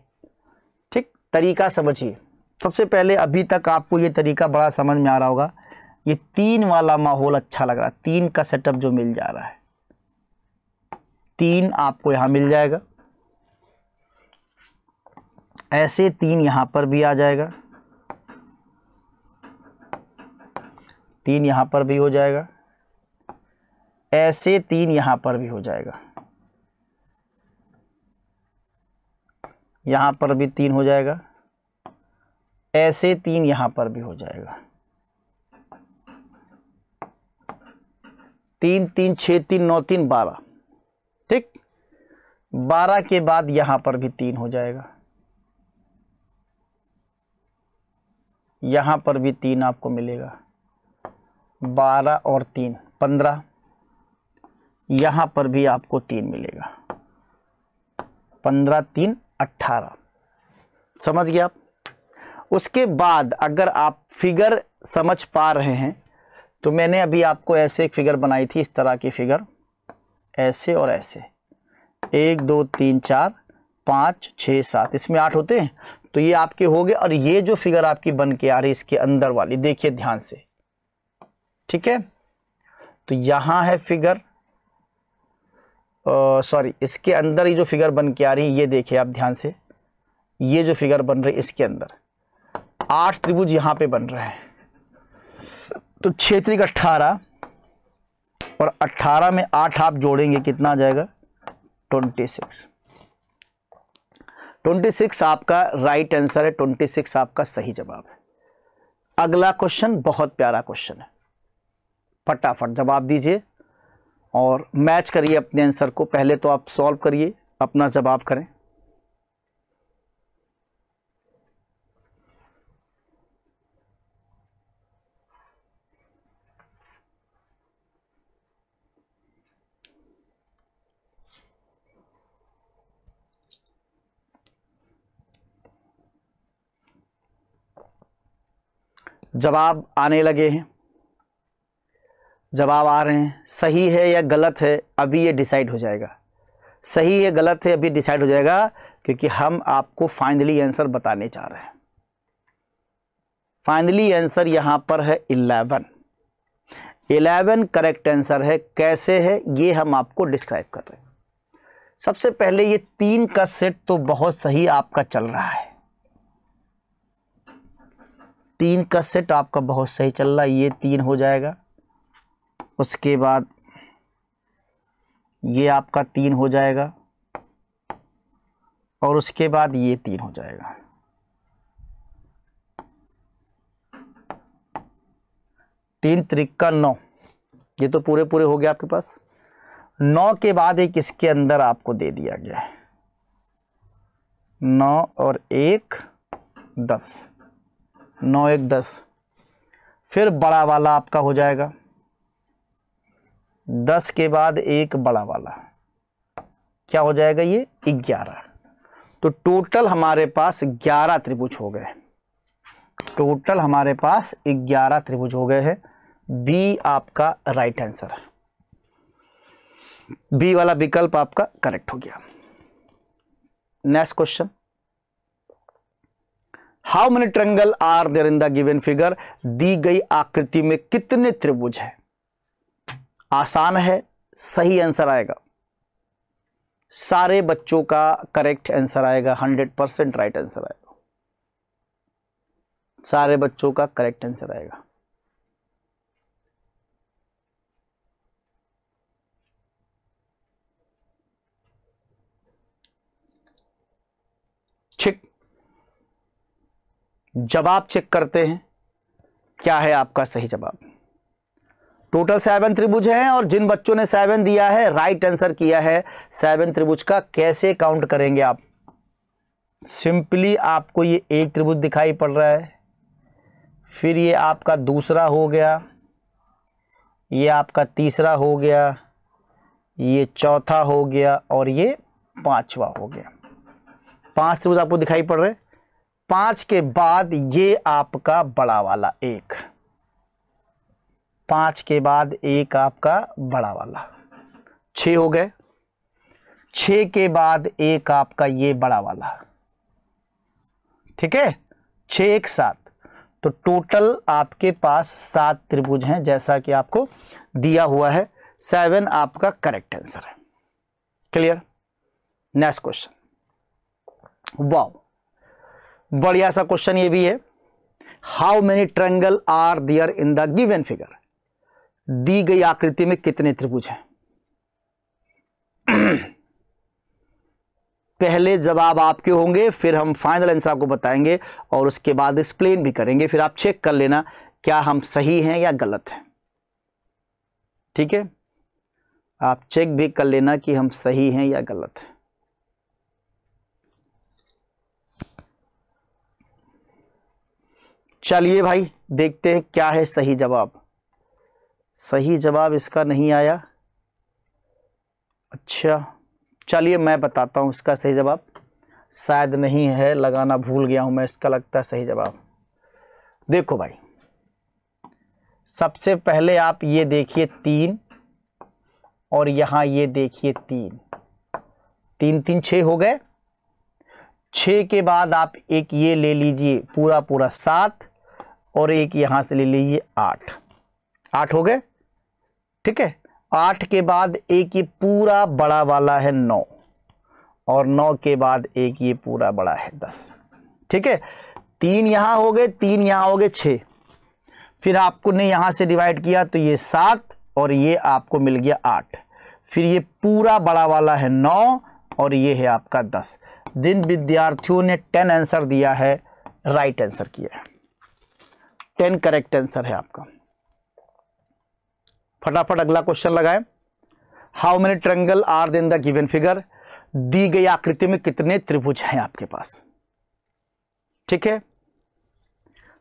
ठीक, तरीका समझिए। सबसे पहले अभी तक आपको ये तरीका बड़ा समझ में आ रहा होगा। ये 3 वाला माहौल अच्छा लग रहा है, 3 का सेटअप जो मिल जा रहा है। 3 आपको यहां मिल जाएगा, ऐसे 3 यहां पर भी आ जाएगा, 3 यहां पर भी हो जाएगा, ऐसे 3 यहां पर भी हो जाएगा, यहां पर भी 3 हो जाएगा, ऐसे 3 यहां पर भी हो जाएगा। 3 3 6 3 9 3 12। ठीक, 12 के बाद यहां पर भी 3 हो जाएगा, यहां पर भी 3 आपको मिलेगा, 12 और 3 15, यहां पर भी आपको 3 मिलेगा, 15 3 18। समझ गए आप? उसके बाद अगर आप फिगर समझ पा रहे हैं तो मैंने अभी आपको ऐसे एक फिगर बनाई थी, इस तरह की फिगर, ऐसे और ऐसे, 1 2 3 4 5 6 7, इसमें 8 होते हैं, तो ये आपके हो गए। और ये जो फिगर आपकी बन के आ रही है इसके अंदर वाली, देखिए ध्यान से। ठीक है, तो यहां है फिगर, सॉरी, इसके अंदर ही जो फिगर बन के आ रही है, ये देखिए आप ध्यान से, ये जो फिगर बन रही है इसके अंदर 8 त्रिभुज यहां पे बन रहे हैं। तो 6 त्रिक 18 और 18 में 8 आप जोड़ेंगे, कितना आ जाएगा? 26। 26 आपका राइट आंसर है, 26 आपका सही जवाब है। अगला क्वेश्चन बहुत प्यारा क्वेश्चन है, फटाफट जवाब दीजिए और मैच करिए अपने आंसर को। पहले तो आप सॉल्व करिए, अपना जवाब करें। जवाब आने लगे हैं, जवाब आ रहे हैं। सही है या गलत है अभी ये डिसाइड हो जाएगा, सही है गलत है अभी डिसाइड हो जाएगा, क्योंकि हम आपको फाइनली आंसर बताने जा रहे हैं। फाइनली आंसर यहां पर है 11। 11 करेक्ट आंसर है। कैसे है ये हम आपको डिस्क्राइब कर रहे हैं। सबसे पहले ये 3 का सेट तो बहुत सही आपका चल रहा है, 3 का सेट आपका बहुत सही चल रहा है, ये 3 हो जाएगा। उसके बाद ये आपका 3 हो जाएगा और उसके बाद ये 3 हो जाएगा। तीन त्रिका 9, ये तो पूरे पूरे हो गया आपके पास। 9 के बाद एक इसके अंदर आपको दे दिया गया है, 9 और 1 10, 9 1 10। फिर बड़ा वाला आपका हो जाएगा, 10 के बाद एक बड़ा वाला, क्या हो जाएगा ये? 11। तो टोटल हमारे पास 11 त्रिभुज हो गए, टोटल हमारे पास 11 त्रिभुज हो गए हैं। बी आपका राइट आंसर है, बी वाला विकल्प आपका करेक्ट हो गया। Next question, how many triangle are there in the given figure? दी गई आकृति में कितने त्रिभुज है? आसान है, सही आंसर आएगा, सारे बच्चों का करेक्ट आंसर आएगा, 100% राइट आंसर आएगा, सारे बच्चों का करेक्ट आंसर आएगा। ठीक, जवाब चेक करते हैं, क्या है आपका सही जवाब। टोटल 7 त्रिभुज हैं और जिन बच्चों ने 7 दिया है, राइट आंसर किया है 7 त्रिभुज का। कैसे काउंट करेंगे आप? सिंपली आपको ये एक त्रिभुज दिखाई पड़ रहा है, फिर ये आपका दूसरा हो गया, ये आपका तीसरा हो गया, ये चौथा हो गया और ये 5वां हो गया। 5 त्रिभुज आपको दिखाई पड़ रहे। 5 के बाद ये आपका बड़ा वाला 1, 5 के बाद एक आपका बड़ा वाला, 6 हो गए। 6 के बाद एक आपका ये बड़ा वाला, ठीक है, 6 एक 7, तो टोटल आपके पास 7 त्रिभुज हैं जैसा कि आपको दिया हुआ है। 7 आपका करेक्ट आंसर है। क्लियर? नेक्स्ट क्वेश्चन, वाओ, बढ़िया सा क्वेश्चन ये भी है। How many triangle are there in the given figure? दी गई आकृति में कितने त्रिभुज हैं? पहले जवाब आपके होंगे, फिर हम फाइनल आंसर आपको बताएंगे और उसके बाद एक्सप्लेन भी करेंगे, फिर आप चेक कर लेना क्या हम सही हैं या गलत हैं। ठीक है, आप चेक भी कर लेना कि हम सही हैं या गलत हैं। चलिए भाई देखते हैं क्या है सही जवाब। सही जवाब इसका नहीं आया। अच्छा चलिए मैं बताता हूं इसका सही जवाब। शायद नहीं है, लगाना भूल गया हूं मैं, इसका लगता है सही जवाब। देखो भाई, सबसे पहले आप ये देखिए 3 और यहां ये देखिए 3, 3 3 6 हो गए। 6 के बाद आप एक ये ले लीजिए पूरा पूरा 7 और एक यहां से ले लीजिए 8, 8 हो गए। ठीक है, 8 के बाद एक ये पूरा बड़ा वाला है 9 और 9 के बाद एक ये पूरा बड़ा है 10। ठीक है, 3 यहां हो गए, 3 यहां हो गए 6, फिर आपको ने यहां से डिवाइड किया तो ये 7 और ये आपको मिल गया 8, फिर ये पूरा बड़ा वाला है 9 और ये है आपका 10। जिन विद्यार्थियों ने 10 आंसर दिया है, राइट आंसर किया है, 10 करेक्ट आंसर है आपका। फटाफट अगला क्वेश्चन लगाएं। How many triangle are in the given figure? दी गई आकृति में कितने त्रिभुज हैं आपके पास? ठीक है,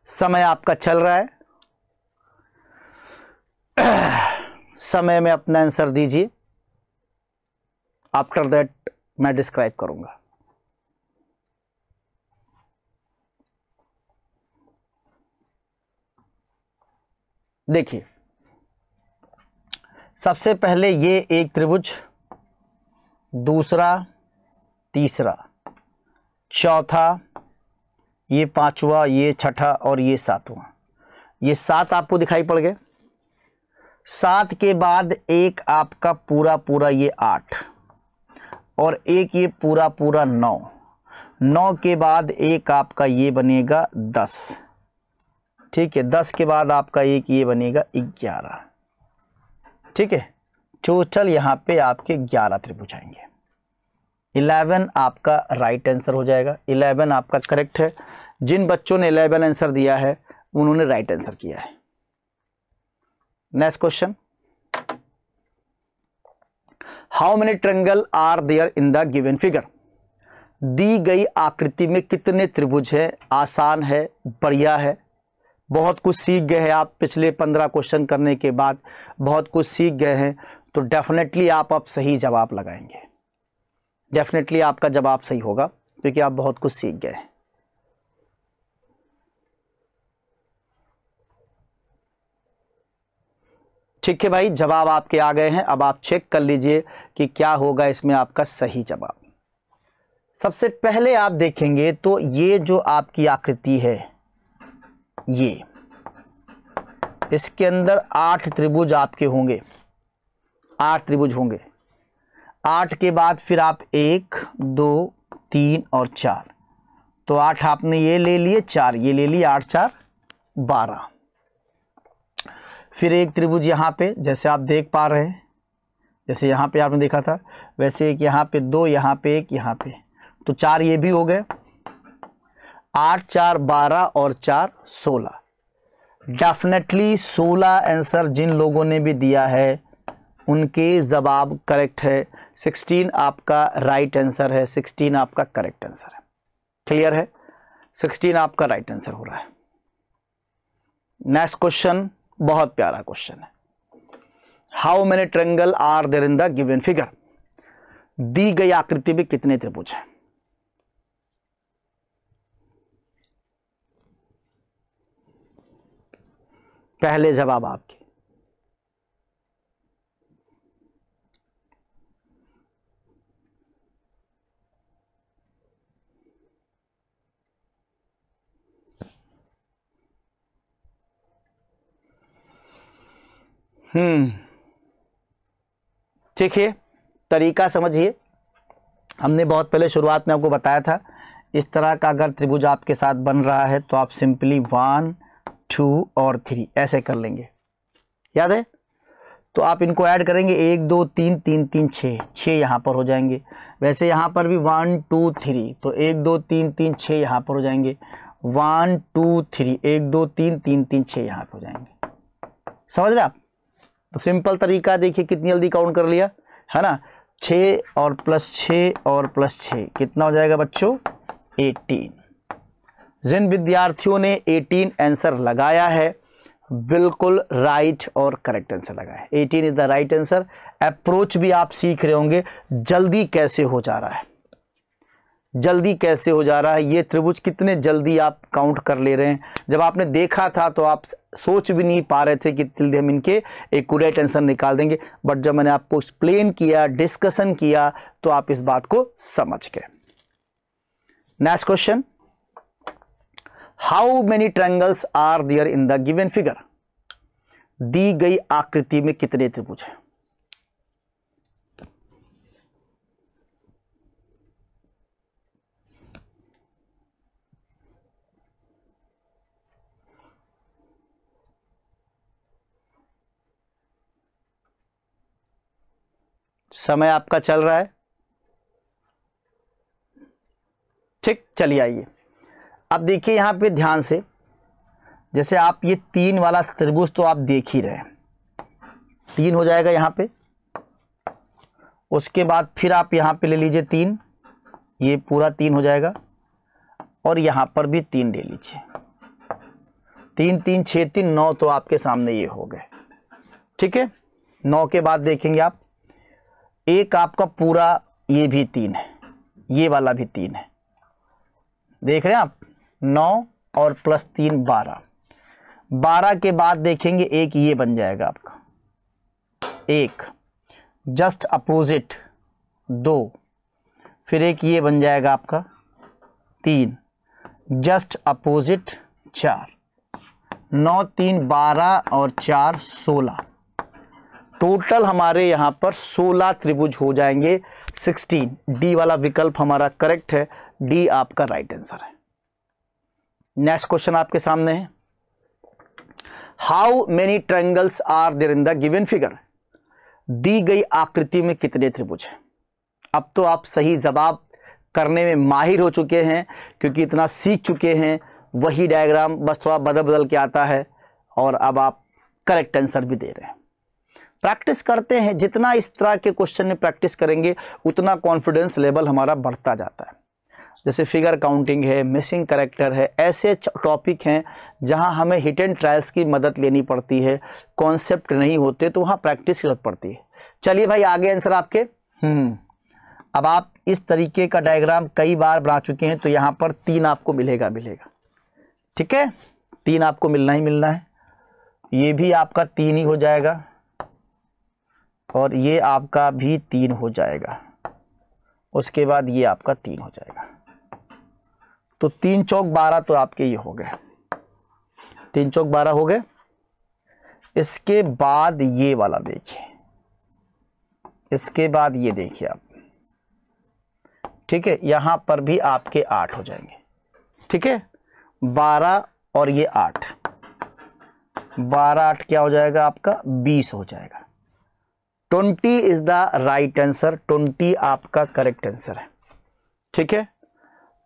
समय आपका चल रहा है, समय में अपना आंसर दीजिए। आफ्टर दैट मैं डिस्क्राइब करूंगा। देखिए, सबसे पहले ये एक त्रिभुज, दूसरा, तीसरा, चौथा, ये पांचवा, ये छठा और ये सातवां। ये 7 आपको दिखाई पड़ गए। 7 के बाद एक आपका पूरा पूरा ये 8 और एक ये पूरा पूरा 9, 9 के बाद एक आपका ये बनेगा 10। ठीक है, 10 के बाद आपका एक ये बनेगा 11। ठीक है, टोटल यहाँ पे आपके 11 त्रिभुज आएंगे। 11 आपका राइट आंसर हो जाएगा। 11 आपका करेक्ट है। जिन बच्चों ने 11 आंसर दिया है उन्होंने राइट आंसर किया है। Next question, how many triangle are there in the given figure? दी गई आकृति में कितने त्रिभुज है? आसान है, बढ़िया है, बहुत कुछ सीख गए हैं आप। पिछले 15 क्वेश्चन करने के बाद बहुत कुछ सीख गए हैं, तो डेफिनेटली आप अब सही जवाब लगाएंगे। डेफिनेटली आपका जवाब सही होगा क्योंकि आप बहुत कुछ सीख गए हैं। ठीक है भाई, जवाब आपके आ गए हैं। अब आप चेक कर लीजिए कि क्या होगा इसमें आपका सही जवाब। सबसे पहले आप देखेंगे तो ये जो आपकी आकृति है, ये इसके अंदर 8 त्रिभुज आपके होंगे, 8 त्रिभुज होंगे। 8 के बाद फिर आप 1 2 3 और 4, तो 8 आपने ये ले लिए, 4 ये ले लिए, 8 4 12। फिर एक त्रिभुज यहाँ पे जैसे आप देख पा रहे हैं, जैसे यहाँ पे आपने देखा था वैसे एक यहाँ पे 2, यहाँ पे 1, यहाँ पे, तो 4 ये भी हो गए। 8 4 12 और 4 16। डेफिनेटली 16 आंसर जिन लोगों ने भी दिया है उनके जवाब करेक्ट है। 16 आपका राइट आंसर है, 16 आपका करेक्ट आंसर है। क्लियर है? 16 आपका राइट आंसर हो रहा है। नेक्स्ट क्वेश्चन बहुत प्यारा क्वेश्चन है। How many triangle are there in the given figure? दी गई आकृति में कितने त्रिभुज हैं? पहले जवाब आपके। ठीक है, तरीका समझिए। हमने बहुत पहले शुरुआत में आपको बताया था, इस तरह का अगर त्रिभुज आपके साथ बन रहा है तो आप सिंपली 1 2 और 3 ऐसे कर लेंगे, याद है? तो आप इनको ऐड करेंगे 1 2 3 3 3 6 यहाँ पर हो जाएंगे। वैसे यहाँ पर भी 1 2 3, तो 1 2 3 3 6 यहाँ पर हो जाएंगे। 1 2 3 1 2 3 3 3 6 यहाँ पर हो जाएंगे। समझ रहे आप? तो सिंपल तरीका देखिए, कितनी जल्दी काउंट कर लिया है ना। 6 और प्लस 6 और प्लस 6 कितना हो जाएगा बच्चों? 18। जिन विद्यार्थियों ने 18 आंसर लगाया है, बिल्कुल राइट और करेक्ट आंसर लगाया है। 18 is the right answer. Approach भी आप सीख रहे होंगे, जल्दी कैसे हो जा रहा है, जल्दी कैसे हो जा रहा है, ये त्रिभुज कितने जल्दी आप काउंट कर ले रहे हैं। जब आपने देखा था तो आप सोच भी नहीं पा रहे थे कि जल्दी हम इनके एक्यूरेट आंसर निकाल देंगे, बट जब मैंने आपको एक्सप्लेन किया, डिस्कशन किया, तो आप इस बात को समझ गए। Next question, how many triangles are there in the given figure? दी गई आकृति में कितने त्रिभुज हैं? समय आपका चल रहा है, ठीक, चलिए आइए। अब देखिए यहां पे ध्यान से, जैसे आप ये 3 वाला त्रिभुज तो आप देख ही रहे हैं, 3 हो जाएगा यहां पे। उसके बाद फिर आप यहां पे ले लीजिए 3, ये पूरा 3 हो जाएगा, और यहां पर भी 3 ले लीजिए। 3 3 6 3 9, तो आपके सामने ये हो गए, ठीक है। 9 के बाद देखेंगे आप, एक आपका पूरा ये भी 3 है, ये वाला भी 3 है, देख रहे हैं आप। 9 और प्लस 3 12। 12 के बाद देखेंगे एक ये बन जाएगा आपका, एक जस्ट अपोजिट 2, फिर एक ये बन जाएगा आपका 3 जस्ट अपोजिट 4। 9 3 12 और 4 16। टोटल हमारे यहां पर 16 त्रिभुज हो जाएंगे। 16, डी वाला विकल्प हमारा करेक्ट है, डी आपका राइट आंसर है। नेक्स्ट क्वेश्चन आपके सामने है, how many triangles are there in the given figure? दी गई आकृति में कितने त्रिभुज हैं? अब तो आप सही जवाब करने में माहिर हो चुके हैं, क्योंकि इतना सीख चुके हैं, वही डायग्राम बस थोड़ा बदल बदल के आता है, और अब आप करेक्ट आंसर भी दे रहे हैं। प्रैक्टिस करते हैं, जितना इस तरह के क्वेश्चन में प्रैक्टिस करेंगे उतना कॉन्फिडेंस लेवल हमारा बढ़ता जाता है। जैसे फिगर काउंटिंग है, मिसिंग कैरेक्टर है, ऐसे टॉपिक हैं जहां हमें हिट एंड ट्रायल्स की मदद लेनी पड़ती है, कॉन्सेप्ट नहीं होते तो वहां प्रैक्टिस की जरूरत पड़ती है। चलिए भाई, आगे आंसर आपके। अब आप इस तरीके का डायग्राम कई बार बना चुके हैं, तो यहाँ पर 3 आपको मिलेगा, ठीक है, 3 आपको मिलना ही मिलना है। ये भी आपका 3 ही हो जाएगा, और ये आपका भी 3 हो जाएगा, उसके बाद ये आपका 3 हो जाएगा। तो 3 चौक 12, तो आपके ये हो गए, 3 चौक 12 हो गए। इसके बाद ये वाला देखिए, इसके बाद ये देखिए आप, ठीक है, यहां पर भी आपके 8 हो जाएंगे, ठीक है। 12 और ये 8, 12 8 क्या हो जाएगा आपका? 20 हो जाएगा। 20 इज द राइट आंसर, 20 आपका करेक्ट आंसर है, ठीक है।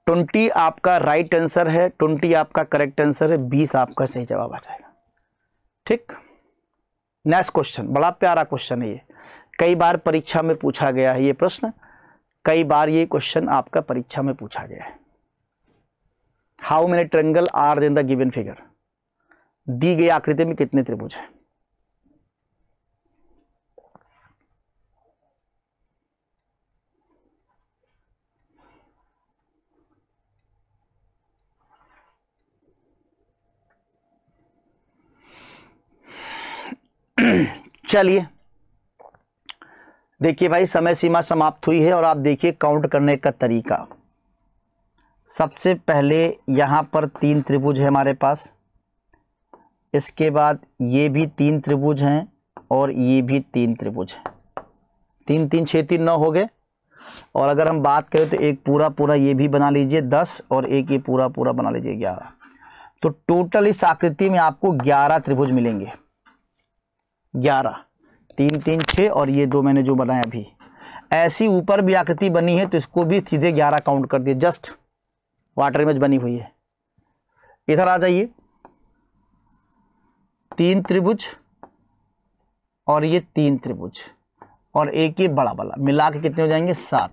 20 आपका राइट आंसर है, 20 आपका करेक्ट आंसर है, 20 आपका सही जवाब आ जाएगा, ठीक। नेक्स्ट क्वेश्चन, बड़ा प्यारा क्वेश्चन है ये, कई बार परीक्षा में पूछा गया है ये प्रश्न, कई बार ये क्वेश्चन आपका परीक्षा में पूछा गया है। How many triangle are in the given figure? दी गई आकृति में कितने त्रिभुज हैं? चलिए देखिए भाई, समय सीमा समाप्त हुई है, और आप देखिए काउंट करने का तरीका। सबसे पहले यहां पर 3 त्रिभुज है हमारे पास, इसके बाद ये भी 3 त्रिभुज हैं, और ये भी 3 त्रिभुज है। 3 3 6 3 9 हो गए। और अगर हम बात करें तो एक पूरा पूरा ये भी बना लीजिए 10 और एक ये पूरा पूरा बना लीजिए 11। तो टोटल इस आकृति में आपको 11 त्रिभुज मिलेंगे। 11, 3 3 6 और ये 2 मैंने जो बनाया अभी। ऐसी ऊपर भी आकृति बनी है तो इसको भी सीधे 11 काउंट कर दिए। जस्ट वाटर इमेज बनी हुई है। इधर आ जाइए, 3 त्रिभुज और ये 3 त्रिभुज और एक ये बड़ा वाला मिला के कितने हो जाएंगे 7।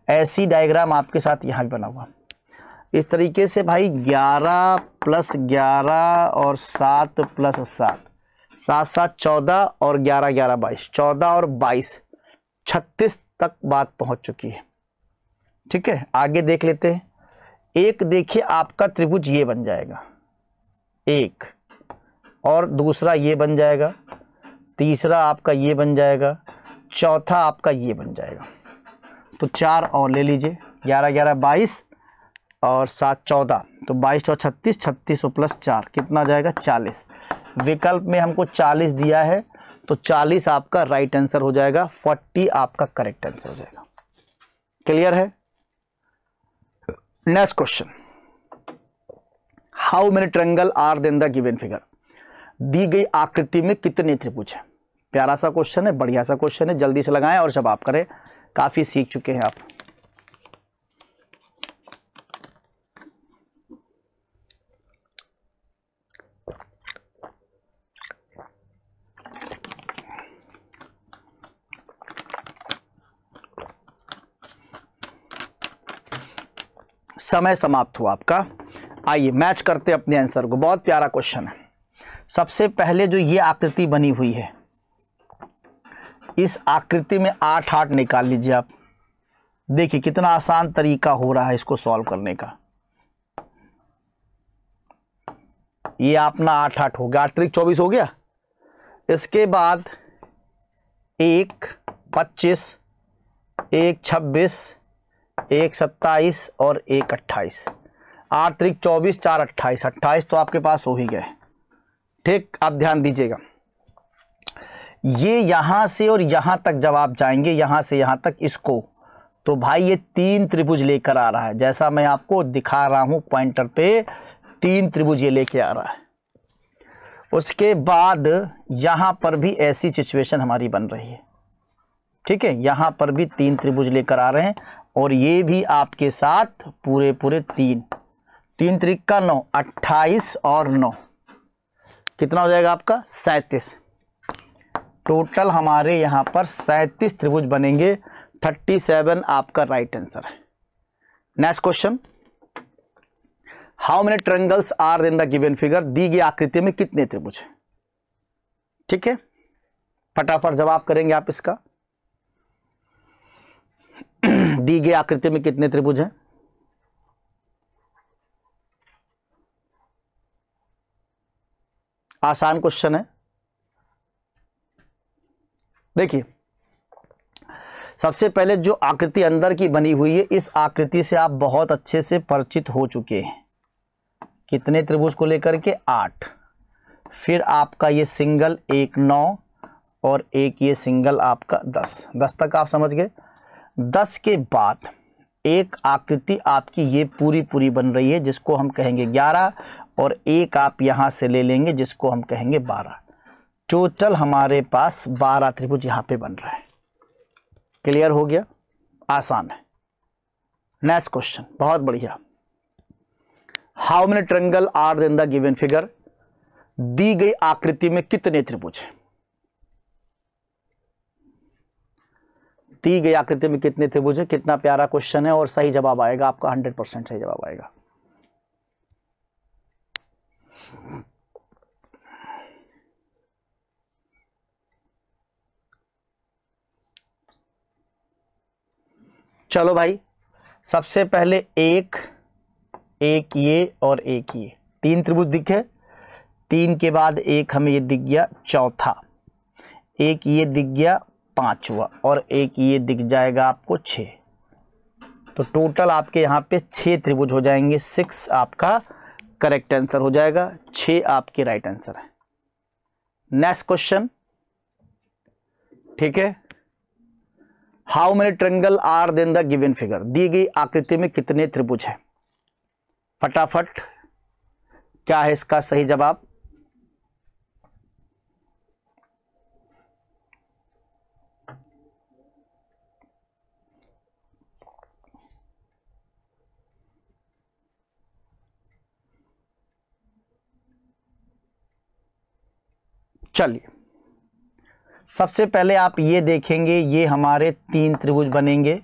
ऐसी डायग्राम आपके साथ यहाँ भी बना हुआ। इस तरीके से भाई 11 + 11 और 7 + 7, 7 7 14 और 11 11 22, 14 और 22 36 तक बात पहुंच चुकी है। ठीक है, आगे देख लेते हैं। एक देखिए आपका त्रिभुज ये बन जाएगा एक, और दूसरा ये बन जाएगा, तीसरा आपका ये बन जाएगा, चौथा आपका ये बन जाएगा। तो 4 और ले लीजिए, 11 11 22 और 7 14, तो 22 4 36, 36 + 4 कितना जाएगा 40। विकल्प में हमको 40 दिया है तो 40 आपका राइट आंसर हो जाएगा, 40 आपका करेक्ट आंसर हो जाएगा। क्लियर है? Next question, how many triangle are then the given figure. दी गई आकृति में कितने त्रिभुज हैं। प्यारा सा क्वेश्चन है, बढ़िया सा क्वेश्चन है, जल्दी से लगाएं और जवाब करें। काफी सीख चुके हैं आप। समय समाप्त हुआ आपका। आइए मैच करते अपने आंसर को। बहुत प्यारा क्वेश्चन है। सबसे पहले जो ये आकृति बनी हुई है, इस आकृति में 8 8 निकाल लीजिए आप। देखिए कितना आसान तरीका हो रहा है इसको सॉल्व करने का। ये अपना 8 8 हो गया, 8 3 24 हो गया। इसके बाद 1 25, 1 26, 1 27 और 1 28, 8 3 24, 4 28, 28 तो आपके पास हो ही गए। ठीक, आप ध्यान दीजिएगा, ये यहां से और यहां तक जब आप जाएंगे, यहां से यहां तक इसको, तो भाई ये 3 त्रिभुज लेकर आ रहा है। जैसा मैं आपको दिखा रहा हूं पॉइंटर पे, 3 त्रिभुज ये लेके आ रहा है। उसके बाद यहां पर भी ऐसी सिचुएशन हमारी बन रही है। ठीक है, यहां पर भी 3 त्रिभुज लेकर आ रहे हैं और ये भी आपके साथ पूरे पूरे 3 3 त्रिक का 9, 28 और 9 कितना हो जाएगा आपका 37। टोटल हमारे यहां पर 37 त्रिभुज बनेंगे। 37 आपका राइट आंसर है। Next question, how many triangles are in the given figure. दी गई आकृति में कितने त्रिभुज हैं। ठीक है, फटाफट जवाब करेंगे आप इसका। दी गई आकृति में कितने त्रिभुज हैं। आसान क्वेश्चन है। देखिए सबसे पहले जो आकृति अंदर की बनी हुई है, इस आकृति से आप बहुत अच्छे से परिचित हो चुके हैं। कितने त्रिभुज को लेकर के 8। फिर आपका ये सिंगल 1 9 और एक ये सिंगल आपका 10 10 तक आप समझ गए। 10 के बाद एक आकृति आपकी ये पूरी पूरी बन रही है जिसको हम कहेंगे 11, और एक आप यहां से ले लेंगे जिसको हम कहेंगे 12। टोटल हमारे पास 12 त्रिभुज यहां पे बन रहा है। क्लियर हो गया, आसान है। नेक्स्ट क्वेश्चन, बहुत बढ़िया। How many triangle are in the given figure. दी गई आकृति में कितने त्रिभुज हैं। दी गई आकृति में कितने त्रिभुज है। कितना प्यारा क्वेश्चन है और सही जवाब आएगा आपका, 100% सही जवाब आएगा। चलो भाई, सबसे पहले एक ये और एक ये 3 त्रिभुज दिखे। 3 के बाद एक हमें ये दिख गया चौथा, एक ये दिख गया 5वां और एक ये दिख जाएगा आपको 6। तो टोटल आपके यहाँ पे 6 त्रिभुज हो जाएंगे। 6 आपका करेक्ट आंसर हो जाएगा, 6 आपके राइट आंसर है। नेक्स्ट क्वेश्चन, ठीक है। How many triangle are then the given figure, दी गई आकृति में कितने त्रिभुज हैं। फटाफट क्या है इसका सही जवाब। चलिए सबसे पहले आप ये देखेंगे, ये हमारे 3 त्रिभुज बनेंगे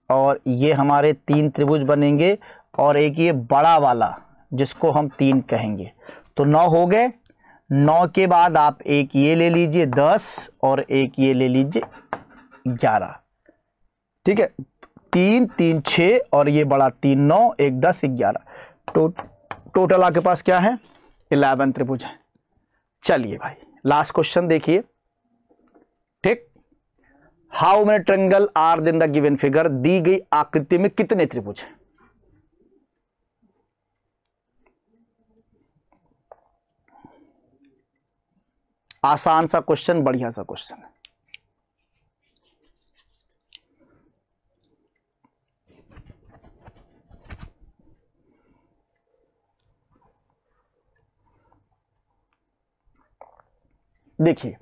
और ये हमारे 3 त्रिभुज बनेंगे और एक ये बड़ा वाला जिसको हम 3 कहेंगे, तो 9 हो गए। 9 के बाद आप एक ये ले लीजिए 10 और एक ये ले लीजिए 11, ठीक है। 3 3 6 और ये बड़ा 3 9 1 10 11, टोटल आपके पास क्या है 11 त्रिभुज है। चलिए भाई लास्ट क्वेश्चन देखिए, ठीक। How many triangle are then the given figure, दी गई आकृति में कितने त्रिभुज हैं। आसान सा क्वेश्चन, बढ़िया सा क्वेश्चन है। देखिए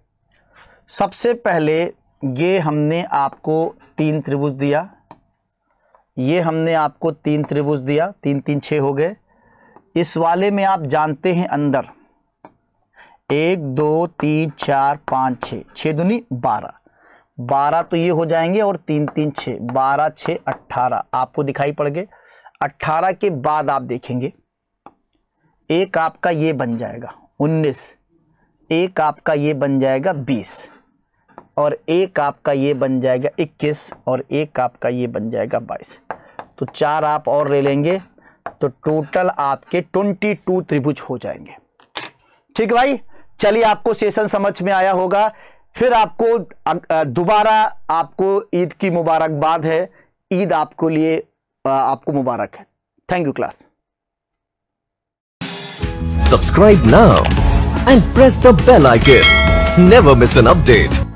सबसे पहले ये हमने आपको 3 त्रिभुज दिया, ये हमने आपको 3 त्रिभुज दिया, 3 3 6 हो गए। इस वाले में आप जानते हैं अंदर 1 2 3 4 5 6, 6 दूनी 12, 12 तो ये हो जाएंगे और 3 3 6, 12 6 18 आपको दिखाई पड़ गए। 18 के बाद आप देखेंगे एक आपका ये बन जाएगा 19, एक आपका ये बन जाएगा 20 और एक आपका ये बन जाएगा 21 और एक आपका ये बन जाएगा 22, तो 4 आप और ले लेंगे तो टोटल आपके 22 त्रिभुज हो जाएंगे। ठीक भाई, चलिए आपको सेशन समझ में आया होगा। फिर आपको दोबारा आपको ईद की मुबारकबाद है, ईद आपको लिए आपको मुबारक है। Thank you class. Subscribe now and press the bell icon. Never miss an update.